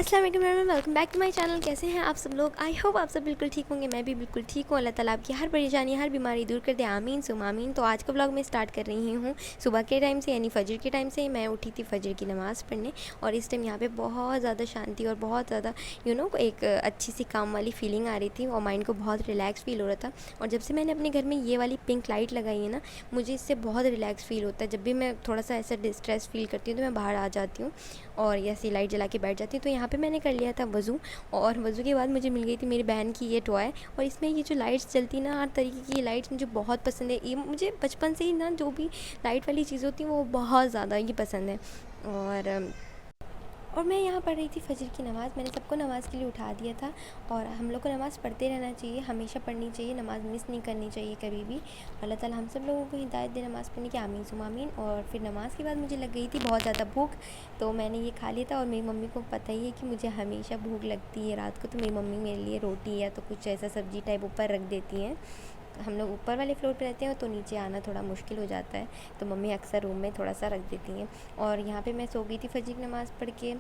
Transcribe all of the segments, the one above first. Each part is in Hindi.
अस्सलाम वालेकुम everyone, welcome back to my channel. कैसे हैं आप सब लोग? आई होप आप सब बिल्कुल ठीक होंगे। मैं भी बिल्कुल ठीक हूँ। अल्लाह ताला आपकी हर परेशानी, हर बीमारी दूर कर दे। आमीन सुम आमीन। तो आज का ब्लॉग मैं स्टार्ट कर रही हूँ सुबह के टाइम से, यानी फ़जर के टाइम से। मैं उठी थी फ़जर की नमाज़ पढ़ने और इस टाइम यहाँ पे बहुत ज़्यादा शांति और बहुत ज़्यादा एक अच्छी सी काम वाली फीलिंग आ रही थी और माइंड को बहुत रिलैक्स फील हो रहा था। और जब से मैंने अपने घर में ये वाली पिंक लाइट लगाई है ना, मुझे इससे बहुत रिलैक्स फ़ील होता है। जब भी मैं थोड़ा सा ऐसा डिस्ट्रेस फ़ील करती हूँ तो मैं बाहर आ जाती हूँ और ऐसी लाइट जला के बैठ जाती हूँ। तो यहाँ पे मैंने कर लिया था वज़ू, और वज़ू के बाद मुझे मिल गई थी मेरी बहन की ये टॉय। और इसमें ये जो लाइट्स चलती ना, हर तरीके की लाइट्स मुझे बहुत पसंद है। ये मुझे बचपन से ही ना, जो भी लाइट वाली चीज़ें होती हैं वो बहुत ज़्यादा ये पसंद है। और मैं यहाँ पढ़ रही थी फ़जर की नमाज़। मैंने सबको नमाज़ के लिए उठा दिया था और हम लोग को नमाज़ पढ़ते रहना चाहिए, हमेशा पढ़नी चाहिए, नमाज़ मिस नहीं करनी चाहिए कभी भी। अल्लाह ताला हम सब लोगों को हिदायत दे नमाज़ पढ़ने की। आमीन सुम आमीन। और फिर नमाज़ के बाद मुझे लग गई थी बहुत ज़्यादा भूख, तो मैंने ये खा लिया था। और मेरी मम्मी को पता ही है कि मुझे हमेशा भूख लगती है रात को, तो मेरी मम्मी मेरे लिए रोटी या तो कुछ ऐसा सब्ज़ी टाइप ऊपर रख देती हैं। हम लोग ऊपर वाले फ्लोर पे रहते हैं तो नीचे आना थोड़ा मुश्किल हो जाता है, तो मम्मी अक्सर रूम में थोड़ा सा रख देती हैं। और यहाँ पे मैं सो गई थी फ़जर की नमाज़ पढ़ के।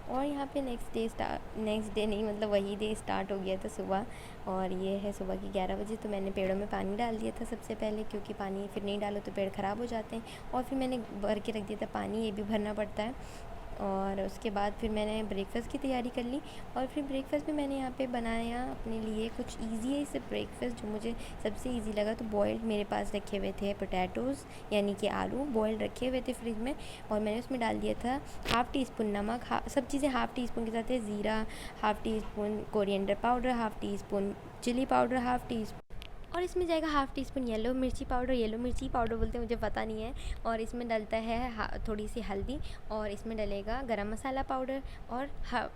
और यहाँ पे नेक्स्ट डे नहीं, मतलब वही डे स्टार्ट हो गया था सुबह। और ये है सुबह की 11 बजे। तो मैंने पेड़ों में पानी डाल दिया था सबसे पहले, क्योंकि पानी फिर नहीं डालो तो पेड़ ख़राब हो जाते हैं। और फिर मैंने भर के रख दिया था पानी, ये भी भरना पड़ता है। और उसके बाद फिर मैंने ब्रेकफ़ास्ट की तैयारी कर ली। और फिर ब्रेकफ़ास्ट में मैंने यहाँ पे बनाया अपने लिए कुछ इजी है इसे ब्रेकफ़ास्ट, जो मुझे सबसे इजी लगा। तो बॉयल्ड मेरे पास रखे हुए थे पोटैटोज़, यानी कि आलू बॉयल्ड रखे हुए थे फ्रिज में। और मैंने उसमें डाल दिया था हाफ़ टी स्पून नमक, सब चीज़ें हाफ़ टी स्पून के साथ है। ज़ीरा half teaspoon, coriander powder half teaspoon, chilli powder half teaspoon, और इसमें जाएगा हाफ़ टी स्पून येलो मिर्ची पाउडर। येलो मिर्ची पाउडर बोलते हैं, मुझे पता नहीं है। और इसमें डलता है थोड़ी सी हल्दी, और इसमें डलेगा गरम मसाला पाउडर और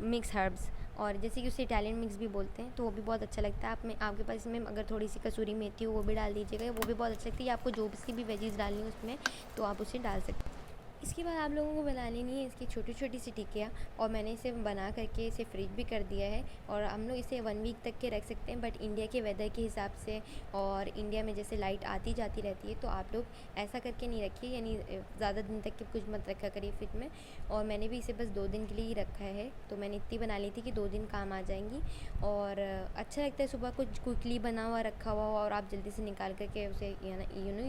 मिक्स हर्ब्स, और जैसे कि उसे इटालियन मिक्स भी बोलते हैं, तो वो भी बहुत अच्छा लगता है। आपके पास इसमें अगर थोड़ी सी कसूरी मेथी हो वो भी डाल दीजिएगा, वो भी बहुत अच्छा लगता है। या आपको जो भी वेजीज़ डालनी है उसमें, तो आप उसे डाल सकते हैं। इसके बाद आप लोगों को बना लेनी है इसकी छोटी छोटी सी टिक्कियाँ। और मैंने इसे बना करके इसे फ्रिज भी कर दिया है, और हम लोग इसे 1 वीक तक के रख सकते हैं। बट इंडिया के वेदर के हिसाब से, और इंडिया में जैसे लाइट आती जाती रहती है, तो आप लोग ऐसा करके नहीं रखिए, यानी ज़्यादा दिन तक के कुछ मत रखा करिए फ्रिज में। और मैंने भी इसे बस 2 दिन के लिए ही रखा है, तो मैंने इतनी बना ली थी कि 2 दिन काम आ जाएंगी। और अच्छा लगता है सुबह कुछ क्विकली बना हुआ रखा हुआ हो और आप जल्दी से निकाल करके उसे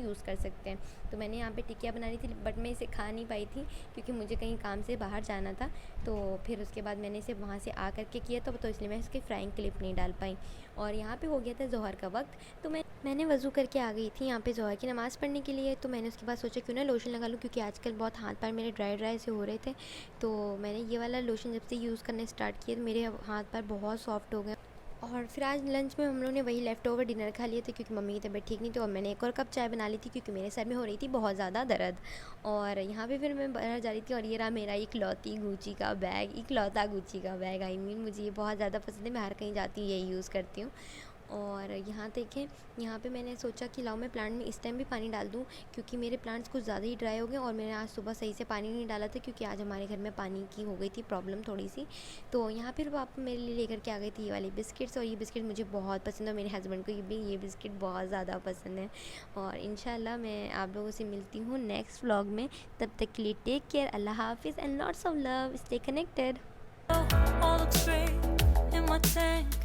यूज़ कर सकते हैं। तो मैंने यहाँ पे टिक्कियाँ बना ली थी, बट मैं इसे खा नहीं पाई थी क्योंकि मुझे कहीं काम से बाहर जाना था। तो फिर उसके बाद मैंने इसे वहाँ से आ करके किया, तो इसलिए मैं इसकी फ्राइंग क्लिप नहीं डाल पाई। और यहाँ पे हो गया था ज़ोहर का वक्त, तो मैंने वज़ू करके आ गई थी यहाँ पे ज़ोहर की नमाज़ पढ़ने के लिए। तो मैंने उसके बाद सोचा क्यों ना लोशन लगा लूँ, क्योंकि आजकल बहुत हाथ पैर मेरे ड्राई से हो रहे थे। तो मैंने ये वाला लोशन जब से यूज़ करना स्टार्ट किया, तो मेरे हाथ पैर बहुत सॉफ्ट हो गए। और फिर आज लंच में हम लोगों ने वही लेफ़्ट ओवर डिनर खा लिए थे, क्योंकि मम्मी की तबीयत ठीक नहीं थी। और मैंने एक और कप चाय बना ली थी, क्योंकि मेरे सर में हो रही थी बहुत ज़्यादा दर्द। और यहाँ पे फिर मैं बाहर जा रही थी, और ये रहा मेरा इकलौता गुच्ची का बैग। मुझे ये बहुत ज़्यादा पसंद है, मैं हर कहीं जाती हूँ यही यूज़ करती हूँ। और यहाँ देखें, यहाँ पे मैंने सोचा कि लाओ मैं प्लांट में इस टाइम भी पानी डाल दूँ, क्योंकि मेरे प्लांट्स कुछ ज़्यादा ही ड्राई हो गए। और मैंने आज सुबह सही से पानी नहीं डाला था, क्योंकि आज हमारे घर में पानी की हो गई थी प्रॉब्लम थोड़ी सी। तो यहाँ फिर पापा मेरे लिए लेकर के आ गई थी ये वाली बिस्किट्स, और ये बिस्किट मुझे बहुत पसंद है। मेरे हस्बैंड को भी ये बिस्किट बहुत ज़्यादा पसंद है। और इंशाल्लाह मैं आप लोगों से मिलती हूँ नेक्स्ट व्लॉग में। तब तक के लिए टेक केयर, अल्लाह हाफिज़ and lots of love, stay connected. All looks great in my tank.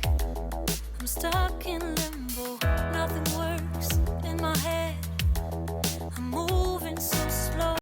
I'm stuck in limbo, nothing works.